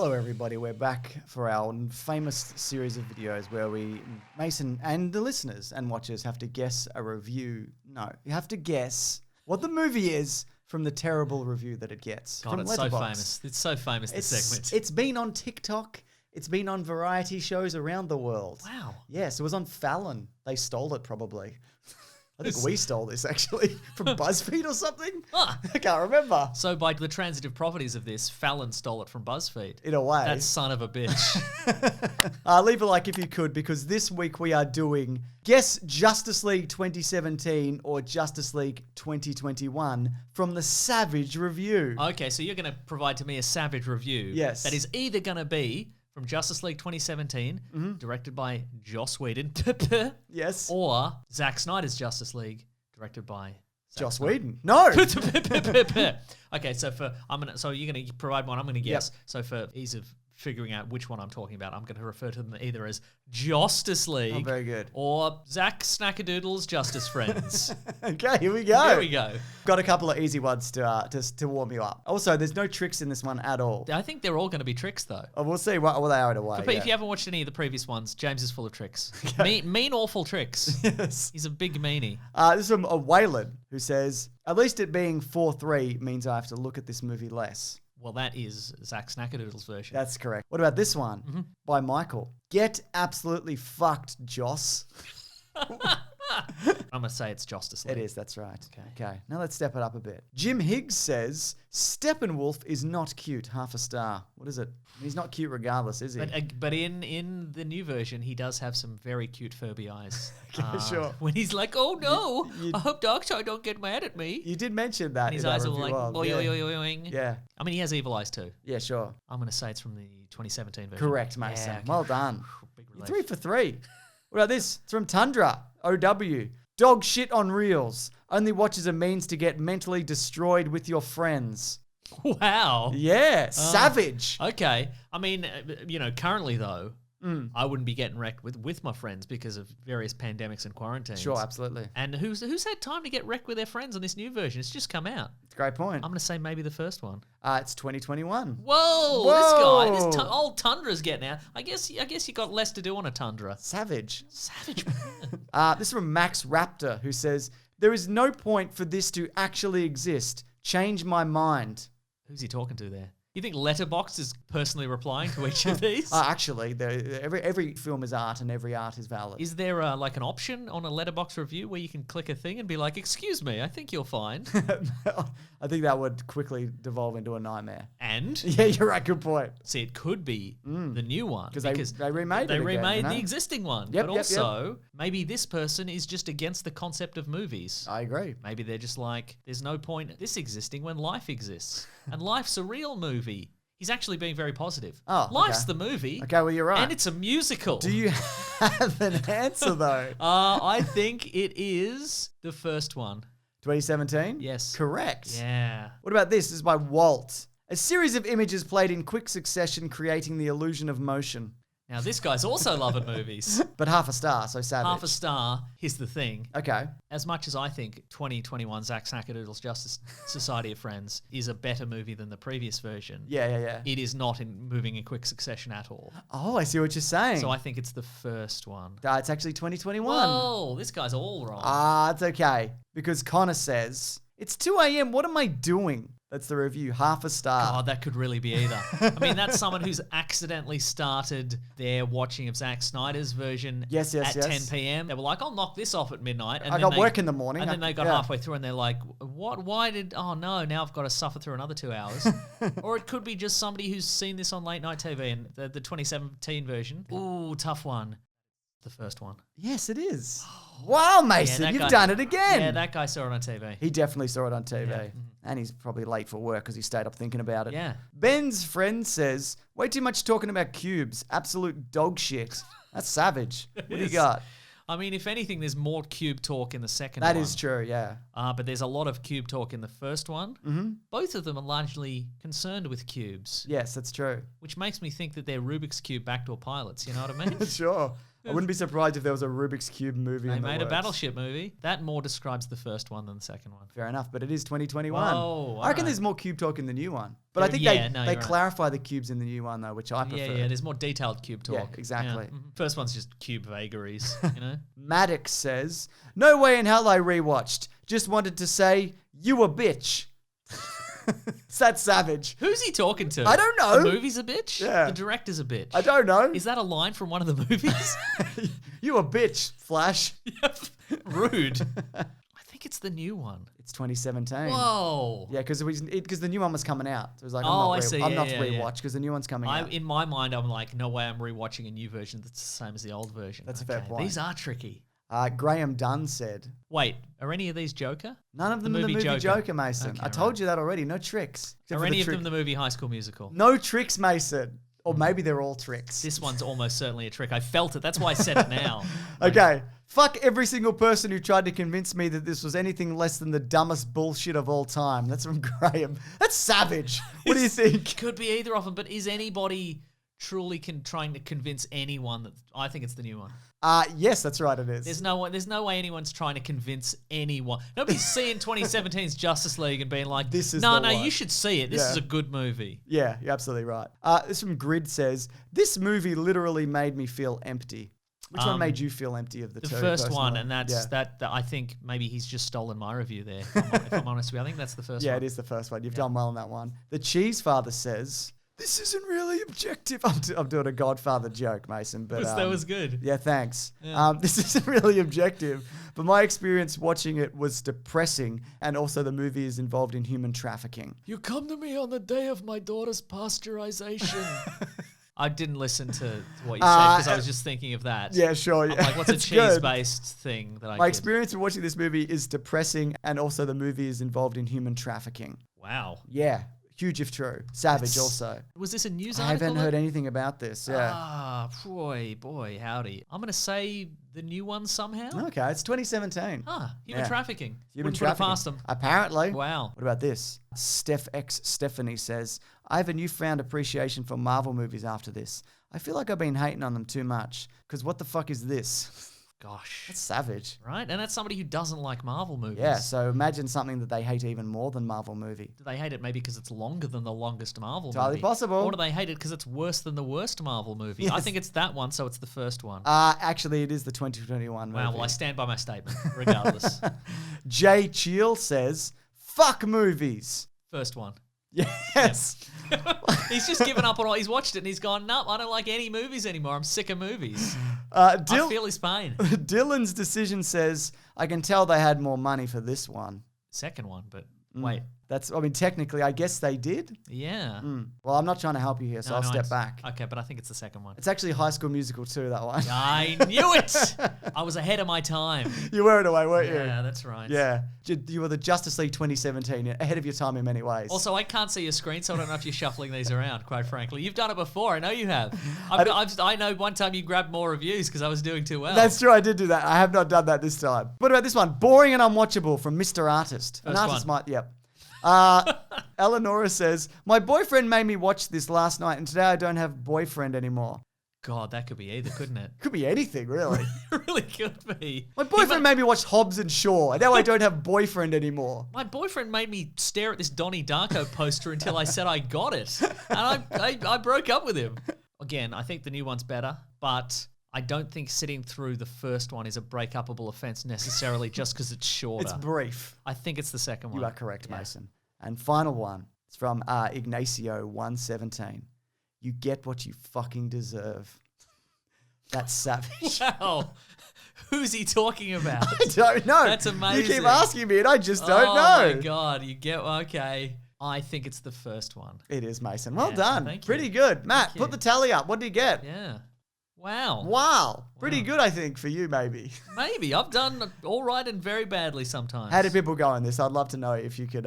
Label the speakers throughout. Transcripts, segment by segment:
Speaker 1: Hello everybody, we're back for our famous series of videos where Mason and the listeners and watchers have to guess a review. No, you have to guess what the movie is from the terrible review that it gets.
Speaker 2: God,
Speaker 1: from
Speaker 2: it's
Speaker 1: Letterboxd.
Speaker 2: so famous. It's so famous, this segment.
Speaker 1: It's been on TikTok. It's been on variety shows around the world.
Speaker 2: Wow.
Speaker 1: Yes, it was on Fallon. They stole it probably. I think we stole this actually from BuzzFeed or something.
Speaker 2: Ah.
Speaker 1: I can't remember.
Speaker 2: So by the transitive properties of this, Fallon stole it from BuzzFeed.
Speaker 1: In a way.
Speaker 2: That son of a bitch.
Speaker 1: Leave a like if you could, because this week we are doing Guess Justice League 2017 or Justice League 2021 from the Savage Review.
Speaker 2: Okay, so you're going to provide to me a savage review.
Speaker 1: Yes.
Speaker 2: That is either going to be from Justice League 2017, directed by Joss Whedon,
Speaker 1: Yes.
Speaker 2: or Zack Snyder's Justice League, directed by
Speaker 1: Joss Whedon. No.
Speaker 2: Okay, so you're going to provide one. I'm going to guess.
Speaker 1: Yep.
Speaker 2: So for ease of figuring out which one I'm talking about, I'm going to refer to them either as Josstice League,
Speaker 1: Oh, very good.
Speaker 2: or Zack Snackadoodle's Justice Friends.
Speaker 1: Okay, here we go.
Speaker 2: There we go.
Speaker 1: Got a couple of easy ones to warm you up. Also, there's no tricks in this one at all.
Speaker 2: I think they're all going to be tricks, though.
Speaker 1: Oh, we'll see what they are in a way.
Speaker 2: But if you haven't watched any of the previous ones, James is full of tricks. Mean, awful tricks.
Speaker 1: Yes.
Speaker 2: He's a big meanie.
Speaker 1: This is from a Waylon who says, at least it being 4-3 means I have to look at this movie less.
Speaker 2: Well, that is Zack Snackadoodle's version.
Speaker 1: That's correct. What about this one? By Michael. Get absolutely fucked, Joss.
Speaker 2: I'm going to say it's Justice League.
Speaker 1: It is, that's right. Okay. Now let's step it up a bit. Jim Higgs says, Steppenwolf is not cute, half a star. What is it? He's not cute regardless, is he?
Speaker 2: But in the new version, he does have some very cute Furby eyes.
Speaker 1: Okay, sure.
Speaker 2: When he's like, oh no, I hope Darkseid don't get mad at me.
Speaker 1: You did mention that.
Speaker 2: And his
Speaker 1: in that
Speaker 2: eyes are
Speaker 1: review
Speaker 2: like,
Speaker 1: of,
Speaker 2: boing,
Speaker 1: yeah.
Speaker 2: boing, boing.
Speaker 1: Yeah.
Speaker 2: I mean, he has evil eyes too.
Speaker 1: Yeah, sure.
Speaker 2: I'm going to say it's from the 2017 version.
Speaker 1: Correct, Mason.
Speaker 2: Yeah, okay.
Speaker 1: Well done.
Speaker 2: Big
Speaker 1: You're
Speaker 2: relief.
Speaker 1: 3 for 3. What about this? It's from Tundra, OW. Dog shit on reels. Only watch as a means to get mentally destroyed with your friends.
Speaker 2: Wow.
Speaker 1: Yeah, savage.
Speaker 2: Okay. I mean, currently though, I wouldn't be getting wrecked with my friends because of various pandemics and quarantines.
Speaker 1: Sure, absolutely.
Speaker 2: And who's had time to get wrecked with their friends on this new version? It's just come out.
Speaker 1: It's a great point.
Speaker 2: I'm going to say maybe the first one.
Speaker 1: It's 2021.
Speaker 2: Whoa! This guy, old Tundra's getting out. I guess you got less to do on a Tundra.
Speaker 1: Savage.
Speaker 2: Savage.
Speaker 1: This is from Max Raptor, who says, there is no point for this to actually exist. Change my mind.
Speaker 2: Who's he talking to there? You think Letterboxd is personally replying to each of these?
Speaker 1: Actually, every film is art and every art is valid.
Speaker 2: Is there like an option on a Letterboxd review where you can click a thing and be like, excuse me, I think you'll find.
Speaker 1: I think that would quickly devolve into a nightmare.
Speaker 2: And?
Speaker 1: Yeah, you're right. Good point.
Speaker 2: See, it could be the new one.
Speaker 1: Because they remade it
Speaker 2: They
Speaker 1: again,
Speaker 2: remade
Speaker 1: you know?
Speaker 2: the existing one.
Speaker 1: Yep,
Speaker 2: but
Speaker 1: yep,
Speaker 2: also, maybe this person is just against the concept of movies.
Speaker 1: I agree.
Speaker 2: Maybe they're just like, there's no point this existing when life exists. And life's a real movie. He's actually being very positive.
Speaker 1: Oh,
Speaker 2: Life's
Speaker 1: okay.
Speaker 2: the movie.
Speaker 1: Okay, well, you're right.
Speaker 2: And it's a musical.
Speaker 1: Do you have an answer, though?
Speaker 2: I think it is the first one.
Speaker 1: 2017?
Speaker 2: Yes.
Speaker 1: Correct.
Speaker 2: Yeah.
Speaker 1: What about this? This is by Walt. A series of images played in quick succession, creating the illusion of motion.
Speaker 2: Now, this guy's also loving movies.
Speaker 1: But half a star, so savage.
Speaker 2: Half a star. Here's the thing.
Speaker 1: Okay.
Speaker 2: As much as I think 2021 Zack Snackadoodle's Justice Society of Friends is a better movie than the previous version,
Speaker 1: Yeah.
Speaker 2: it is not moving in quick succession at all.
Speaker 1: Oh, I see what you're saying.
Speaker 2: So I think it's the first one.
Speaker 1: It's actually 2021.
Speaker 2: Whoa, this guy's all wrong.
Speaker 1: It's okay. Because Connor says, it's 2 a.m. What am I doing? That's the review. Half a star.
Speaker 2: God, that could really be either. I mean, that's someone who's accidentally started their watching of Zack Snyder's version at 10 p.m. They were like, I'll knock this off at midnight. And
Speaker 1: I got work in the morning.
Speaker 2: And then they got halfway through and they're like, what? Why did... Oh, no, now I've got to suffer through another 2 hours. Or it could be just somebody who's seen this on late night TV and the 2017 version. Ooh, tough one. The first one.
Speaker 1: Yes, it is. Wow, Mason, you've done it again.
Speaker 2: Yeah, that guy saw it on TV.
Speaker 1: He definitely saw it on TV.
Speaker 2: Yeah.
Speaker 1: And he's probably late for work because he stayed up thinking about it.
Speaker 2: Yeah.
Speaker 1: Ben's friend says, way too much talking about cubes. Absolute dog shit. That's savage. What do you got?
Speaker 2: I mean, if anything, there's more cube talk in the second
Speaker 1: That
Speaker 2: one.
Speaker 1: is true, yeah.
Speaker 2: But there's a lot of cube talk in the first one. Mm-hmm. Both of them are largely concerned with cubes.
Speaker 1: Yes, that's true.
Speaker 2: Which makes me think that they're Rubik's Cube backdoor pilots, you know what I mean?
Speaker 1: Sure. I wouldn't be surprised if there was a Rubik's Cube movie
Speaker 2: They
Speaker 1: in the
Speaker 2: made a
Speaker 1: works.
Speaker 2: Battleship movie. That more describes the first one than the second one.
Speaker 1: Fair enough, but it is 2021.
Speaker 2: Whoa,
Speaker 1: I reckon
Speaker 2: alright.
Speaker 1: there's more cube talk in the new one. But I think
Speaker 2: Yeah,
Speaker 1: they
Speaker 2: no, you're right.
Speaker 1: clarify the cubes in the new one, though, which I prefer.
Speaker 2: Yeah, there's more detailed cube talk.
Speaker 1: Yeah, exactly.
Speaker 2: First one's just cube vagaries, you know?
Speaker 1: Maddox says, no way in hell I rewatched. Just wanted to say, you a bitch. That's savage.
Speaker 2: Who's he talking to?
Speaker 1: I don't know.
Speaker 2: The movie's a bitch?
Speaker 1: Yeah.
Speaker 2: The director's a bitch?
Speaker 1: I don't know.
Speaker 2: Is that a line from one of the movies?
Speaker 1: You a bitch, Flash.
Speaker 2: Rude. I think it's the new one.
Speaker 1: It's 2017.
Speaker 2: Whoa.
Speaker 1: Yeah, because the new one was coming out. So it was like,
Speaker 2: I see.
Speaker 1: I'm
Speaker 2: Yeah,
Speaker 1: not
Speaker 2: yeah,
Speaker 1: rewatch because the new one's coming out.
Speaker 2: In my mind, I'm like, no way I'm rewatching a new version that's the same as the old version.
Speaker 1: That's a fair point.
Speaker 2: These are tricky.
Speaker 1: Graham Dunn said,
Speaker 2: Wait, are any of these Joker?
Speaker 1: none of them are the movie Joker, Mason.
Speaker 2: Okay,
Speaker 1: I told you that already. No tricks. Except
Speaker 2: Are
Speaker 1: for
Speaker 2: any
Speaker 1: the
Speaker 2: of
Speaker 1: trick.
Speaker 2: them the movie High School Musical?
Speaker 1: No tricks, Mason. Or maybe they're all tricks.
Speaker 2: This one's almost certainly a trick. I felt it. That's why I said it now.
Speaker 1: Okay. Fuck every single person who tried to convince me that this was anything less than the dumbest bullshit of all time. That's from Graham. That's savage. What do you think?
Speaker 2: Could be either of them, but is anybody truly trying to convince anyone that... I think it's the new one.
Speaker 1: Yes, that's right, it is.
Speaker 2: There's no way anyone's trying to convince anyone. Nobody's seeing 2017's Justice League and being like,
Speaker 1: This is
Speaker 2: no,
Speaker 1: the one."
Speaker 2: you should see it. This is a good movie.
Speaker 1: Yeah, you're absolutely right. This from Grid says, this movie literally made me feel empty. Which one made you feel empty of the two?
Speaker 2: The first one,
Speaker 1: personally?
Speaker 2: and that's
Speaker 1: Yeah.
Speaker 2: that I think maybe he's just stolen my review there, if I'm honest with you. I think that's the first
Speaker 1: Yeah,
Speaker 2: one.
Speaker 1: it is the first one. You've done well on that one. The Cheese Father says, this isn't really objective. I'm doing a Godfather joke, Mason. But
Speaker 2: That was good.
Speaker 1: Yeah, thanks.
Speaker 2: Yeah.
Speaker 1: This isn't really objective, but my experience watching it was depressing, and also the movie is involved in human trafficking.
Speaker 2: You come to me on the day of my daughter's pasteurization. I didn't listen to what you said because I was just thinking of that.
Speaker 1: Yeah, sure. Yeah.
Speaker 2: I'm like, what's a
Speaker 1: It's good.
Speaker 2: cheese-based thing that I
Speaker 1: My
Speaker 2: could...
Speaker 1: experience of watching this movie is depressing, and also the movie is involved in human trafficking.
Speaker 2: Wow.
Speaker 1: Yeah, huge if true. Savage also.
Speaker 2: Was this a news
Speaker 1: I
Speaker 2: article?
Speaker 1: haven't heard anything about this. Yeah.
Speaker 2: Ah, boy, howdy. I'm going to say the new one somehow.
Speaker 1: Okay, it's 2017.
Speaker 2: Human
Speaker 1: Yeah.
Speaker 2: trafficking.
Speaker 1: Human
Speaker 2: Wouldn't
Speaker 1: trafficking.
Speaker 2: put it past them.
Speaker 1: Apparently.
Speaker 2: Wow.
Speaker 1: What about this? Steph X Stephanie says, I have a newfound appreciation for Marvel movies after this. I feel like I've been hating on them too much. Because what the fuck is this?
Speaker 2: Gosh.
Speaker 1: That's savage.
Speaker 2: Right? And that's somebody who doesn't like Marvel movies.
Speaker 1: Yeah, so imagine something that they hate even more than Marvel movie.
Speaker 2: Do they hate it maybe because it's longer than the longest Marvel movie?
Speaker 1: Entirely possible.
Speaker 2: Or do they hate it because it's worse than the worst Marvel movie? I
Speaker 1: Yes.
Speaker 2: think it's that one, so it's the first one.
Speaker 1: Actually, it is the 2021 movie.
Speaker 2: Wow, well, I stand by my statement, regardless.
Speaker 1: Jay Cheel says, fuck movies.
Speaker 2: First one.
Speaker 1: Yes.
Speaker 2: He's just given up on all. He's watched it and he's gone, nope, I don't like any movies anymore. I'm sick of movies. I feel his pain.
Speaker 1: Dylan's decision says, I can tell they had more money for this one.
Speaker 2: Second one, but wait.
Speaker 1: Technically, I guess they did.
Speaker 2: Yeah.
Speaker 1: Well, I'm not trying to help you here, so I'll step back.
Speaker 2: Okay, but I think it's the second one.
Speaker 1: It's actually High School Musical 2, that one.
Speaker 2: I knew it! I was ahead of my time.
Speaker 1: You were in a way, weren't you?
Speaker 2: Yeah, that's right.
Speaker 1: Yeah. You were the Justice League 2017, ahead of your time in many ways.
Speaker 2: Also, I can't see your screen, so I don't know if you're shuffling these around, quite frankly. You've done it before. I know you have. I know one time you grabbed more reviews because I was doing too well.
Speaker 1: That's true, I did do that. I have not done that this time. What about this one? Boring and unwatchable from Mr. Artist. An
Speaker 2: First
Speaker 1: artist
Speaker 2: one.
Speaker 1: might, yep. Eleonora says, my boyfriend made me watch this last night, and today I don't have boyfriend anymore.
Speaker 2: God, that could be either, couldn't it?
Speaker 1: Could be anything, really.
Speaker 2: It really could be.
Speaker 1: My boyfriend made me watch Hobbs and Shaw, and now I don't have boyfriend anymore.
Speaker 2: My boyfriend made me stare at this Donnie Darko poster until I said I got it. And I broke up with him. Again, I think the new one's better, but I don't think sitting through the first one is a break-upable offense necessarily just because it's shorter.
Speaker 1: It's brief.
Speaker 2: I think it's the second one.
Speaker 1: You are correct, Mason. And final one. It's from Ignacio117. You get what you fucking deserve. That's savage.
Speaker 2: Wow. Who's he talking about?
Speaker 1: I don't know.
Speaker 2: That's amazing.
Speaker 1: You keep asking me and I just don't
Speaker 2: Oh
Speaker 1: know.
Speaker 2: my God. You get, okay. I think it's the first one.
Speaker 1: It is, Mason. Well
Speaker 2: Yeah,
Speaker 1: done.
Speaker 2: thank you.
Speaker 1: Pretty good. Matt,
Speaker 2: Thank
Speaker 1: put
Speaker 2: you.
Speaker 1: the tally up. What did you get?
Speaker 2: Yeah. Wow.
Speaker 1: Wow. Pretty good, I think, for you, maybe.
Speaker 2: Maybe. I've done all right and very badly sometimes.
Speaker 1: How did people go on this? I'd love to know if you could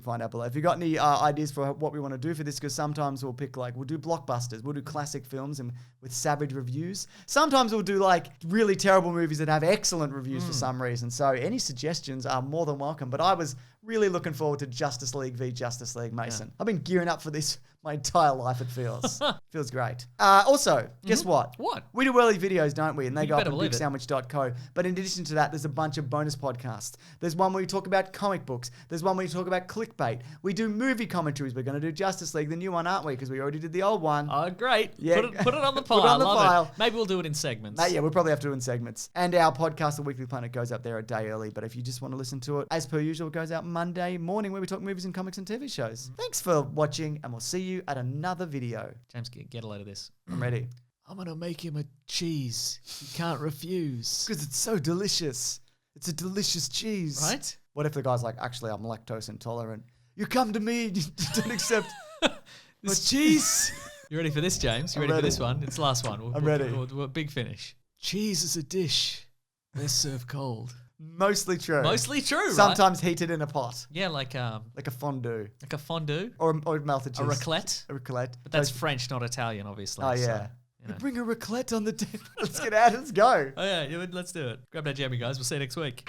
Speaker 1: find out below. If you got any ideas for what we want to do for this, because sometimes we'll do blockbusters, we'll do classic films and with savage reviews. Sometimes we'll do like really terrible movies that have excellent reviews for some reason. So any suggestions are more than welcome. But I was Really looking forward to Justice League v Justice League, Mason. I've been gearing up for this my entire life, it feels. Feels great. Also, guess what?
Speaker 2: What?
Speaker 1: We do early videos, don't we? And they
Speaker 2: You
Speaker 1: go up
Speaker 2: better
Speaker 1: on
Speaker 2: believe it.
Speaker 1: bigsandwich.co. But in addition to that, there's a bunch of bonus podcasts. There's one where we talk about comic books. There's one where we talk about clickbait. We do movie commentaries. We're going to do Justice League, the new one, aren't we? Because we already did the old one.
Speaker 2: Oh, great.
Speaker 1: Yeah.
Speaker 2: Put it on the
Speaker 1: Put
Speaker 2: pile.
Speaker 1: it on the
Speaker 2: Love
Speaker 1: pile.
Speaker 2: it. Maybe we'll do it in segments.
Speaker 1: Yeah, we'll probably have to do it in segments. And our podcast, The Weekly Planet, goes up there a day early. But if you just want to listen to it, as per usual, it goes out Monday morning where we talk movies and comics and TV shows. Thanks for watching, and we'll see you at another video.
Speaker 2: James, get a load of this.
Speaker 1: I'm ready.
Speaker 2: I'm going to make him a cheese he can't refuse.
Speaker 1: Because it's so delicious. It's a delicious cheese.
Speaker 2: Right?
Speaker 1: What if the guy's like, actually, I'm lactose intolerant. You come to me, you don't accept my cheese.
Speaker 2: You ready for this, James? You
Speaker 1: I'm
Speaker 2: ready for
Speaker 1: ready.
Speaker 2: this one? It's the last one.
Speaker 1: I'm ready.
Speaker 2: We'll big finish. Cheese is a dish. Best served cold.
Speaker 1: Mostly true.
Speaker 2: Mostly true, right?
Speaker 1: Sometimes heated in a pot.
Speaker 2: Yeah, like a
Speaker 1: Fondue.
Speaker 2: fondue.
Speaker 1: Or melted cheese.
Speaker 2: A raclette.
Speaker 1: A raclette.
Speaker 2: But that's French, not Italian, obviously.
Speaker 1: Oh,
Speaker 2: so,
Speaker 1: yeah.
Speaker 2: you know.
Speaker 1: Bring a raclette on the table. Let's get out. Let's go.
Speaker 2: Oh, yeah, let's do it. Grab that jammy, guys. We'll see you next week.